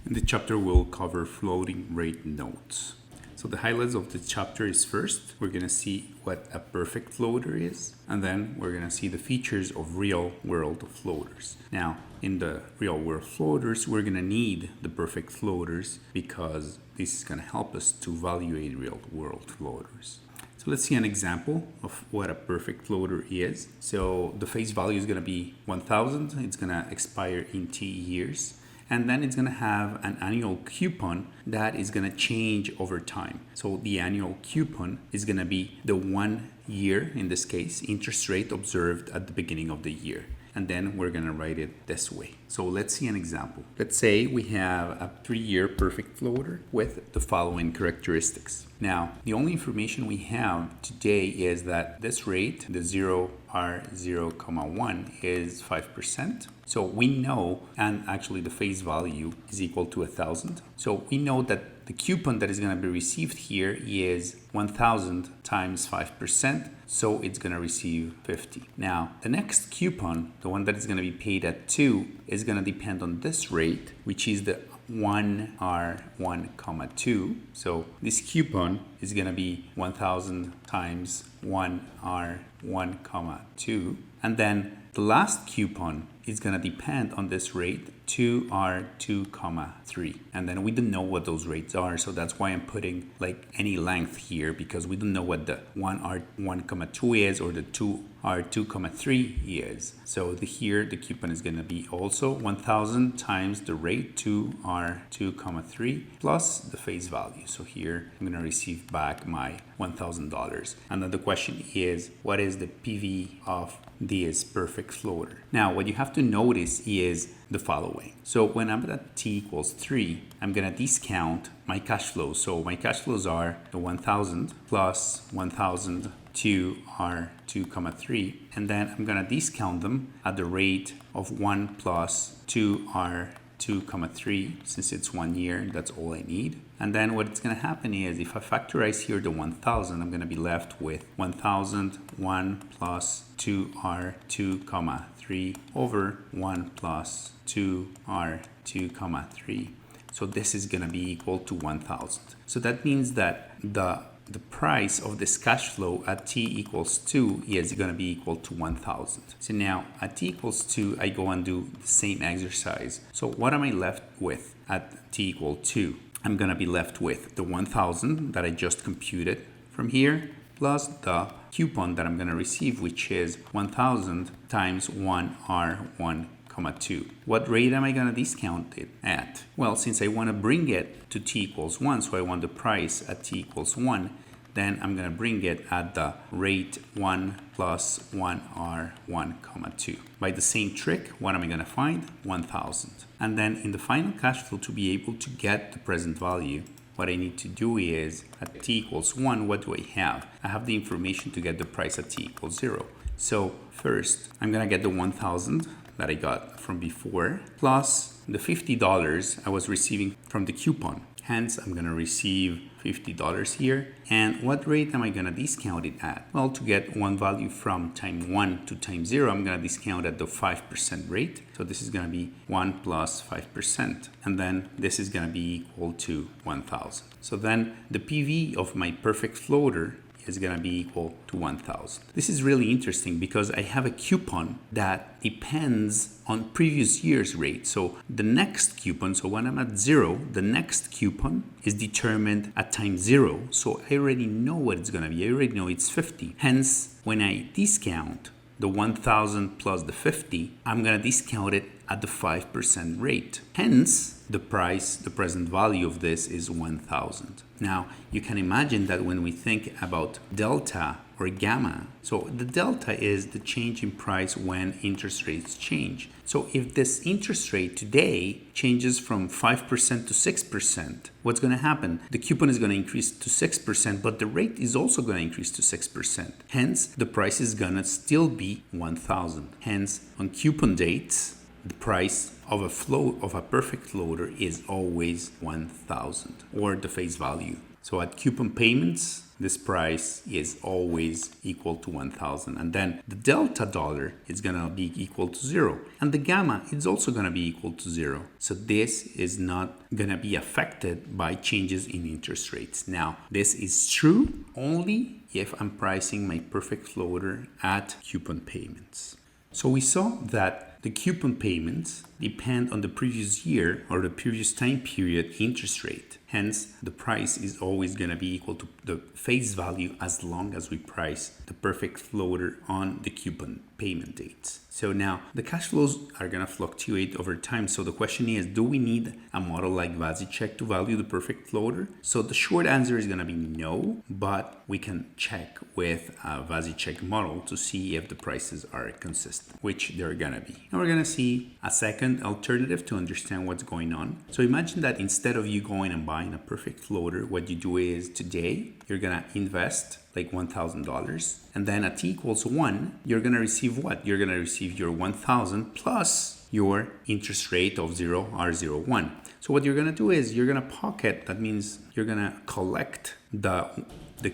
In the chapter, we'll cover floating rate notes. So the highlights of the chapter is first, we're going to see what a perfect floater is, and then we're going to see the features of real-world floaters. Now, in the real-world floaters, we're going to need the perfect floaters because this is going to help us to evaluate real-world floaters. So let's see an example of what a perfect floater is. So the face value is going to be 1,000. It's going to expire in T years. And then it's going to have an annual coupon that is going to change over time. So the annual coupon is going to be the 1 year, in this case, interest rate observed at the beginning of the year. And then we're going to write it this way. So let's see an example. Let's say we have a 3-year perfect floater with the following characteristics. Now, the only information we have today is that this rate, the 0R0,1, is 5%. So we know, and actually the face value is equal to 1,000. So we know that the coupon that is going to be received here is 1,000 times 5%. So it's going to receive 50. Now, the next coupon, the one that is going to be paid at 2, is going to depend on this rate, which is the 1R1,2. So this coupon is going to be 1,000 times 1R1,2. And then the last coupon is going to depend on this rate, 2R2,3. And then we don't know what those rates are. So that's why I'm putting like any length here, because we don't know what the 1R1,2 is or the 2R2,3 is. So here the coupon is going to be also 1,000 times the rate, 2R2,3, plus the face value. So here I'm going to receive back my $1,000. And then the question is, what is the PV of this perfect floater? Now, what you have to notice is the following. So when I'm at t equals 3, I'm going to discount my cash flows. So my cash flows are the 1,000 plus 1,000 2R2,3, and then I'm going to discount them at the rate of 1 plus 2R2,3, since it's 1 year, that's all I need. And then what's going to happen is, if I factorize here the 1,000, I'm going to be left with 1,001 plus 2R2,3 over 1 plus 2R2,3. So this is going to be equal to 1,000. So that means that the price of this cash flow at t equals 2 is going to be equal to 1,000. So now at t equals 2, I go and do the same exercise. So what am I left with at t equal 2? I'm going to be left with the 1,000 that I just computed from here, plus the coupon that I'm going to receive, which is 1,000 times 1R1,2. What rate am I going to discount it at? Well, since I want to bring it to t equals 1, so I want the price at t equals 1, then I'm going to bring it at the rate 1 plus 1R1,2. By the same trick, what am I going to find? 1,000. And then in the final cash flow, to be able to get the present value, what I need to do is, at t equals 1, what do I have? I have the information to get the price at t equals 0. So first, I'm going to get the 1,000 that I got from before, plus the $50 I was receiving from the coupon. Hence, I'm going to receive $50 here. And what rate am I going to discount it at? Well, to get one value from time 1 to time 0, I'm going to discount at the 5% rate. So this is going to be 1 plus 5%. And then this is going to be equal to 1,000. So then the PV of my perfect floater is going to be equal to 1,000. This is really interesting because I have a coupon that depends on previous year's rate. So the next coupon, so when I'm at 0, the next coupon is determined at time 0. So I already know what it's going to be. I already know it's 50. Hence, when I discount the 1,000 plus the 50, I'm going to discount it at the 5% rate. Hence, the price, the present value of this is 1,000. Now, you can imagine that when we think about delta or gamma, so the delta is the change in price when interest rates change. So if this interest rate today changes from 5% to 6%, what's going to happen? The coupon is going to increase to 6%, but the rate is also going to increase to 6%. Hence, the price is going to still be 1,000. Hence, on coupon dates, the price of a perfect floater is always 1,000, or the face value. So at coupon payments, this price is always equal to 1,000. And then the delta dollar is going to be equal to 0. And the gamma is also going to be equal to 0. So this is not going to be affected by changes in interest rates. Now, this is true only if I'm pricing my perfect floater at coupon payments. So we saw that the coupon payments depend on the previous year or the previous time period interest rate. Hence, the price is always going to be equal to the face value as long as we price the perfect floater on the coupon payment dates. So now the cash flows are going to fluctuate over time. So the question is, do we need a model like ValueCheck to value the perfect floater? So the short answer is going to be no, but we can check with a ValueCheck model to see if the prices are consistent, which they're going to be. Now we're going to see a second alternative to understand what's going on. So imagine that instead of you going and buying a perfect floater, what you do is today you're going to invest like $1,000, and then at t equals 1, you're going to receive what? You're going to receive your 1,000 plus your interest rate of 0 R01. So what you're going to do is you're going to pocket, that means you're going to collect the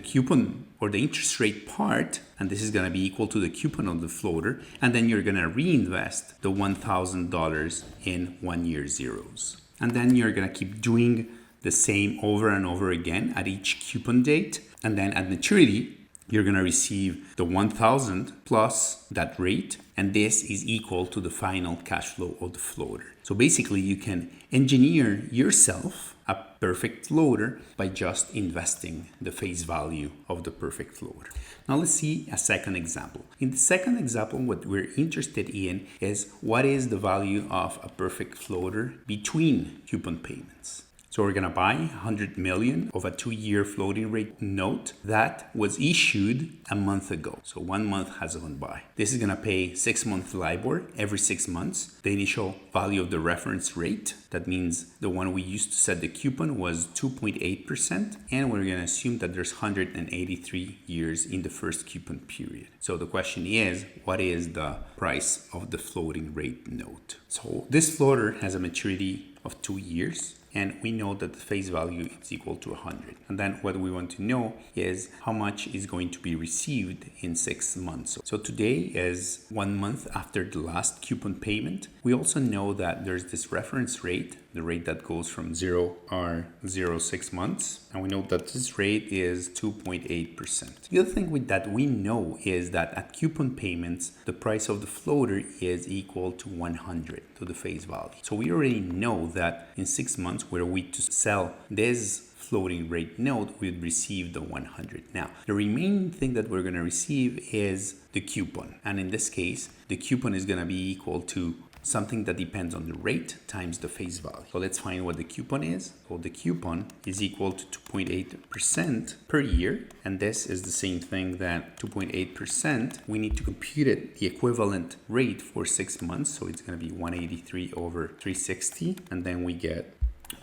coupon or the interest rate part, and this is going to be equal to the coupon on the floater, and then you're going to reinvest the $1,000 in 1 year zeros. And then you're going to keep doing the same over and over again at each coupon date, and then at maturity you're going to receive the 1,000 plus that rate, and this is equal to the final cash flow of the floater. So basically you can engineer yourself a perfect floater by just investing the face value of the perfect floater. Now let's see a second example. In the second example, what we're interested in is what is the value of a perfect floater between coupon payments. So we're going to buy 100 million of a 2-year floating rate note that was issued a month ago. So 1 month has gone by. This is going to pay 6-month LIBOR every 6 months. The initial value of the reference rate, that means the one we used to set the coupon, was 2.8%. And we're going to assume that there's 183 years in the first coupon period. So the question is, what is the price of the floating rate note? So this floater has a maturity of 2 years. And we know that the face value is equal to 100. And then what we want to know is how much is going to be received in 6 months. So today is 1 month after the last coupon payment. We also know that there's this reference rate, the rate that goes from 0 R06 months. And we know that this rate is 2.8%. The other thing with that we know is that at coupon payments, the price of the floater is equal to 100 to the face value. So we already know that in 6 months, were we to sell this floating rate note, we'd receive the 100. Now, the remaining thing that we're going to receive is the coupon. And in this case, the coupon is going to be equal to something that depends on the rate times the face value. So let's find what the coupon is. So the coupon is equal to 2.8% per year. And this is the same thing that 2.8%. We need to compute it, the equivalent rate for 6 months. So it's going to be 183 over 360. And then we get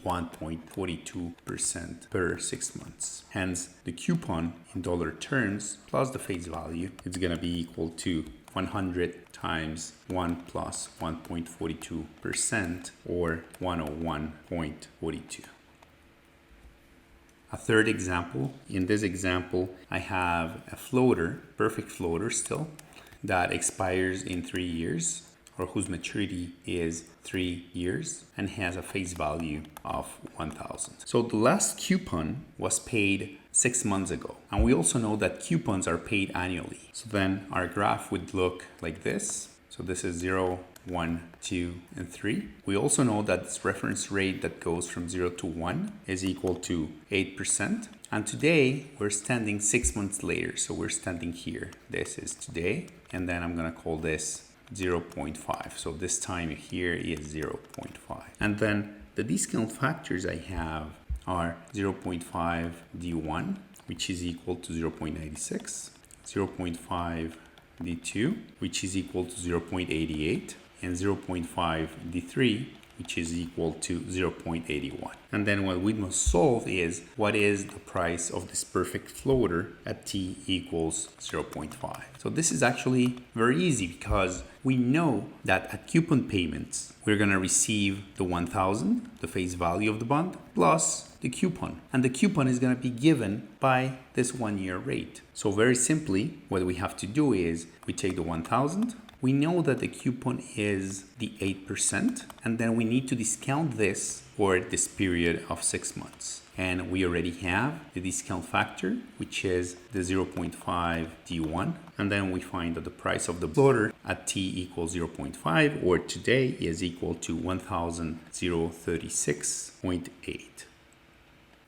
1.42% per 6 months. Hence, the coupon in dollar terms plus the face value is going to be equal to 100 times 1 plus 1.42%, or 101.42. A third example. In this example, I have a floater, perfect floater still, that expires in 3 years, or whose maturity is 3 years, and has a face value of 1,000. So the last coupon was paid 6 months ago. And we also know that coupons are paid annually. So then our graph would look like this. So this is 0, 1, 2, and 3. We also know that this reference rate that goes from 0 to 1 is equal to 8%. And today we're standing 6 months later. So we're standing here. This is today. And then I'm going to call this 0.5. So this time here is 0.5. And then the discount factors I have are 0.5 D1, which is equal to 0.96, 0.5 D2, which is equal to 0.88, and 0.5 D3, which is equal to 0.81. And then what we must solve is what is the price of this perfect floater at t equals 0.5. So this is actually very easy because we know that at coupon payments, we're going to receive the 1,000, the face value of the bond, plus the coupon. And the coupon is going to be given by this 1 year rate. So very simply, what we have to do is we take the 1,000. We know that the coupon is the 8%, and then we need to discount this for this period of 6 months. And we already have the discount factor, which is the 0.5 D1. And then we find that the price of the floater at t equals 0.5, or today is equal to 1,036.8.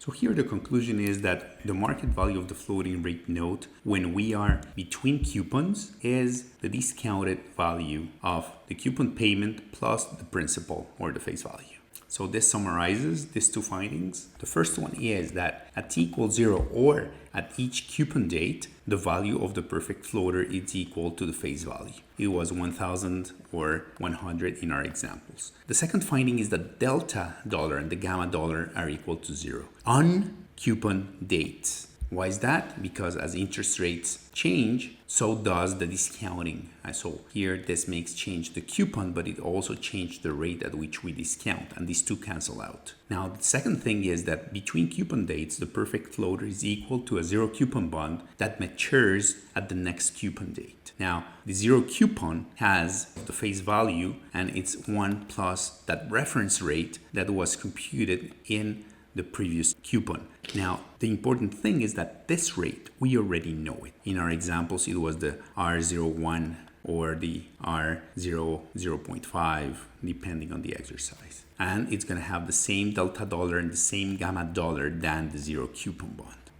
So here the conclusion is that the market value of the floating rate note when we are between coupons is the discounted value of the coupon payment plus the principal or the face value. So this summarizes these two findings. The first one is that at t equals 0 or at each coupon date, the value of the perfect floater is equal to the face value. It was 1,000 or 100 in our examples. The second finding is that delta dollar and the gamma dollar are equal to 0 on coupon dates. Why is that? Because as interest rates change, so does the discounting. So here this makes change the coupon, but it also changed the rate at which we discount, and these two cancel out. Now the second thing is that between coupon dates, the perfect floater is equal to a 0 coupon bond that matures at the next coupon date. Now the 0 coupon has the face value, and it's 1 plus that reference rate that was computed in the previous coupon. Now, the important thing is that this rate, we already know it. In our examples, it was the R01 or the R0.5, depending on the exercise. And it's going to have the same delta dollar and the same gamma dollar than the 0 coupon bond.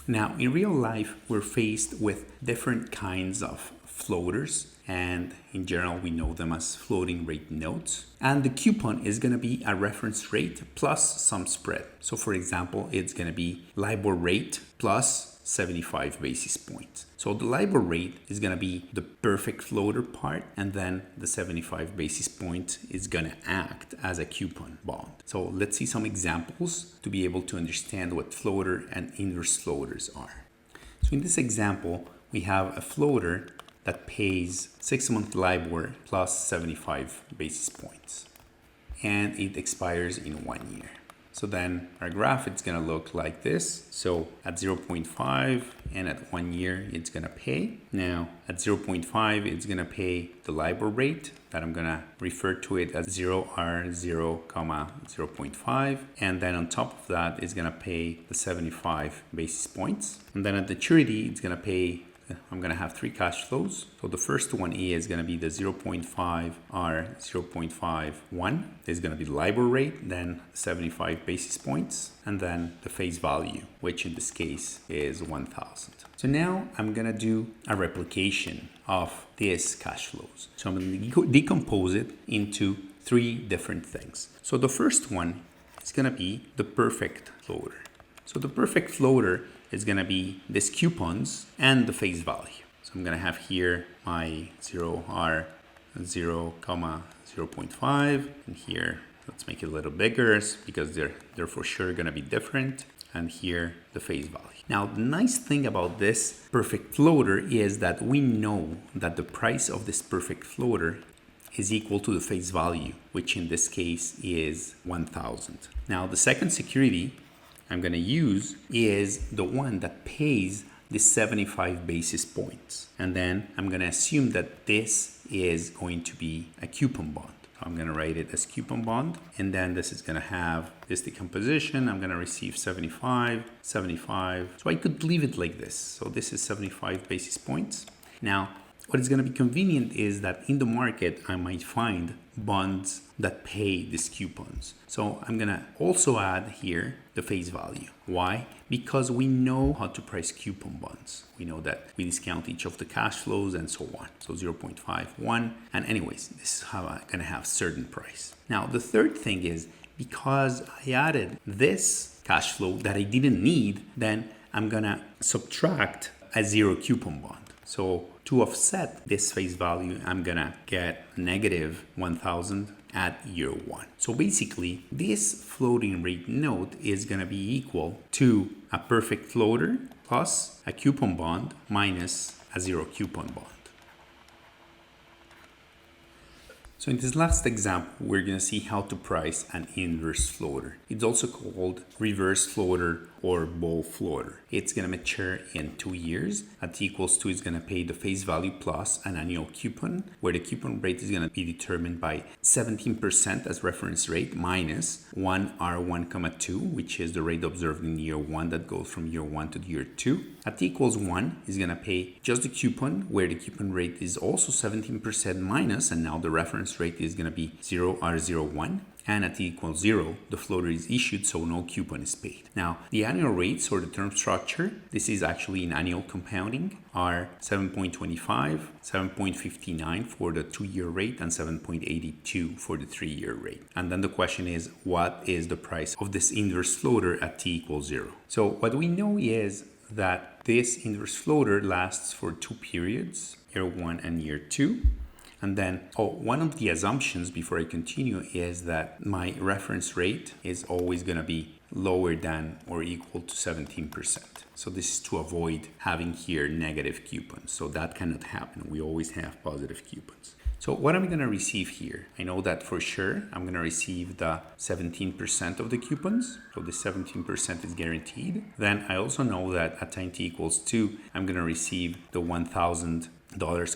Now, in real life, we're faced with different kinds of floaters, and in general we know them as floating rate notes, and the coupon is going to be a reference rate plus some spread. So for example, it's going to be LIBOR rate plus 75 basis points. So the LIBOR rate is going to be the perfect floater part, and then the 75 basis points is going to act as a coupon bond. So let's see some examples to be able to understand what floater and inverse floaters are. So in this example, we have a floater that pays 6-month LIBOR plus 75 basis points, and it expires in 1 year. So then our graph is going to look like this. So at 0.5 and at 1 year, it's going to pay. Now at 0.5, it's going to pay the LIBOR rate that I'm going to refer to it as 0R0,0.5. And then on top of that, it's going to pay the 75 basis points. And then at maturity, it's going to pay, I'm going to have 3 cash flows. So the first one is going to be the 0.5 R 0.51 is going to be the LIBOR rate, then 75 basis points, and then the face value, which in this case is 1,000. So now I'm going to do a replication of these cash flows. So I'm going to decompose it into 3 different things. So the first one is going to be the perfect floater. So the perfect floater is going to be these coupons and the face value. So I'm going to have here my 0R 0,0.5, and here let's make it a little bigger because they're for sure going to be different, and here the face value. Now the nice thing about this perfect floater is that we know that the price of this perfect floater is equal to the face value, which in this case is 1,000. Now the second security I'm going to use is the one that pays the 75 basis points. And then I'm going to assume that this is going to be a coupon bond. So I'm going to write it as coupon bond. And then this is going to have this decomposition. I'm going to receive 75, 75. So I could leave it like this. So this is 75 basis points. Now, what is going to be convenient is that in the market, I might find bonds that pay these coupons. So I'm going to also add here the face value. Why? Because we know how to price coupon bonds. We know that we discount each of the cash flows and so on. So 0.51. And anyways, this is how I'm going to have certain price. Now, the third thing is because I added this cash flow that I didn't need, then I'm going to subtract a 0 coupon bond. So To offset this face value, I'm gonna get negative 1,000 at year one. So basically, this floating rate note is gonna be equal to a perfect floater plus a coupon bond minus a zero coupon bond. So in this last example, we're going to see how to price an inverse floater. It's also called reverse floater or bowl floater. It's going to mature in 2 years. At t equals 2 is going to pay the face value plus an annual coupon, where the coupon rate is going to be determined by 17% as reference rate minus 1R1,2, which is the rate observed in year 1 that goes from year 1 to year 2. At t equals 1 is going to pay just the coupon, where the coupon rate is also 17% minus, and now the reference rate is going to be 0R01. And at t equals 0, the floater is issued, so no coupon is paid. Now, the annual rates or the term structure, this is actually in annual compounding, are 7.25, 7.59 for the 2-year rate, and 7.82 for the 3-year rate. And then the question is, what is the price of this inverse floater at t equals 0? So what we know is that this inverse floater lasts for 2 periods, year 1 and year 2. And then, one of the assumptions before I continue is that my reference rate is always going to be lower than or equal to 17%. So this is to avoid having here negative coupons. So that cannot happen. We always have positive coupons. So what I'm going to receive here, I know that for sure I'm going to receive the 17% of the coupons. So the 17% is guaranteed. Then I also know that at time t equals 2, I'm going to receive the $1,000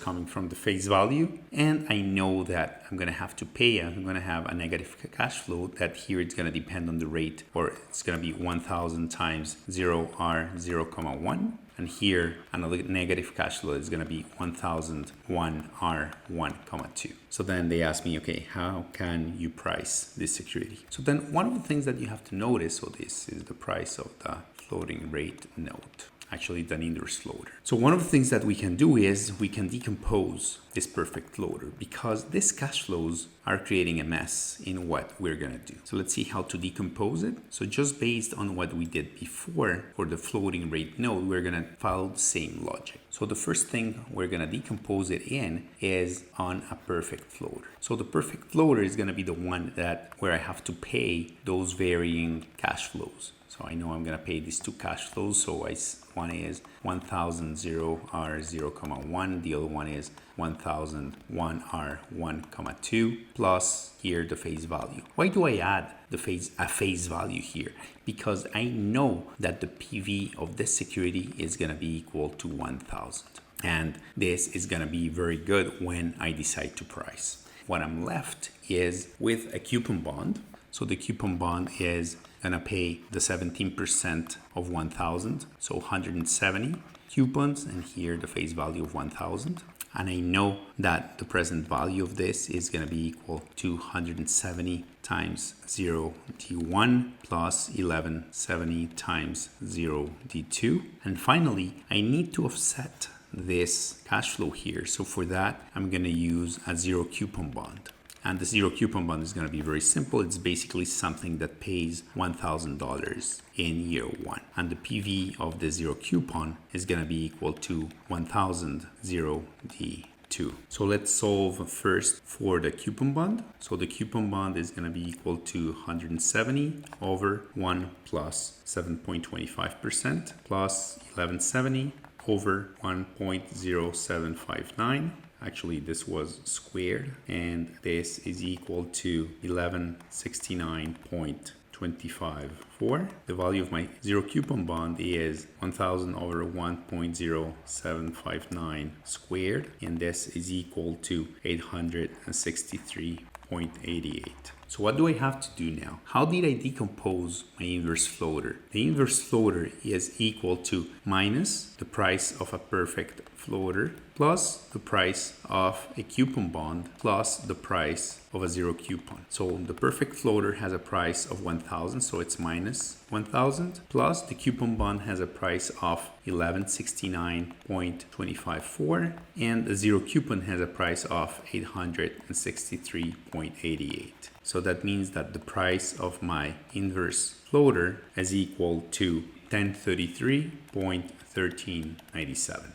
coming from the face value, and I know that I'm going to have to pay, I'm going to have a negative cash flow that here it's going to depend on the rate, or it's going to be 1,000 times 0R0,1, and here another negative cash flow is going to be 1,000 1R1,2. So then they ask me, okay, how can you price this security? So then one of the things that you have to notice, so this is the price of the floating rate note. Actually, the inverse floater. So one of the things that we can do is we can decompose this perfect floater, because these cash flows are creating a mess in what we're going to do. So let's see how to decompose it. So just based on what we did before for the floating rate note, we're going to follow the same logic. So the first thing we're going to decompose it in is on a perfect floater. So the perfect floater is going to be the one that where I have to pay those varying cash flows. So I know I'm going to pay these 2 cash flows. So one is 1,000 0R0,1. The other one is 1,000 1R1,2 plus here the face value. Why do I add a face value here? Because I know that the PV of this security is going to be equal to 1,000. And this is going to be very good when I decide to price. What I'm left is with a coupon bond. So the coupon bond is going to pay the 17% of 1,000, so 170 coupons, and here the face value of 1,000. And I know that the present value of this is going to be equal to 170 times 0D1 plus 1170 times 0D2. And finally, I need to offset this cash flow here. So for that, I'm going to use a zero coupon bond. And the zero coupon bond is going to be very simple. It's basically something that pays $1,000 in year 1. And the PV of the zero coupon is going to be equal to 1,000 0D2. So let's solve first for the coupon bond. So the coupon bond is going to be equal to 170 over 1 plus 7.25% plus 1170 over 1.0759. Actually, this was squared, and this is equal to 1169.254. The value of my zero coupon bond is 1,000 over 1.0759 squared, and this is equal to 863.88. So what do I have to do now? How did I decompose my inverse floater? The inverse floater is equal to minus the price of a perfect floater plus the price of a coupon bond plus the price of a zero coupon. So the perfect floater has a price of 1,000, so it's minus 1,000, plus the coupon bond has a price of 1169.254, and the zero coupon has a price of 863.88. So that means that the price of my inverse floater is equal to 1033.1397.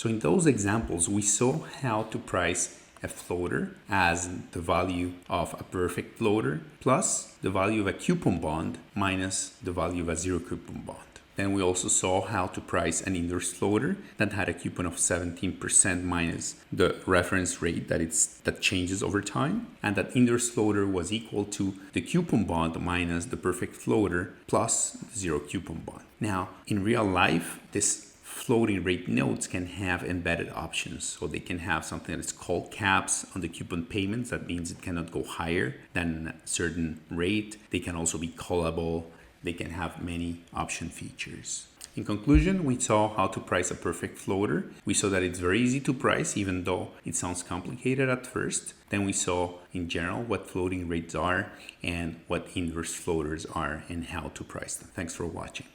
So in those examples, we saw how to price a floater as the value of a perfect floater plus the value of a coupon bond minus the value of a zero coupon bond. Then we also saw how to price an inverse floater that had a coupon of 17% minus the reference rate that changes over time, and that inverse floater was equal to the coupon bond minus the perfect floater plus the zero coupon bond. Now, in real life, this floating rate notes can have embedded options. So they can have something that is called caps on the coupon payments. That means it cannot go higher than a certain rate. They can also be callable. They can have many option features. In conclusion, we saw how to price a perfect floater. We saw that it's very easy to price, even though it sounds complicated at first. Then we saw in general what floating rates are and what inverse floaters are and how to price them. Thanks for watching.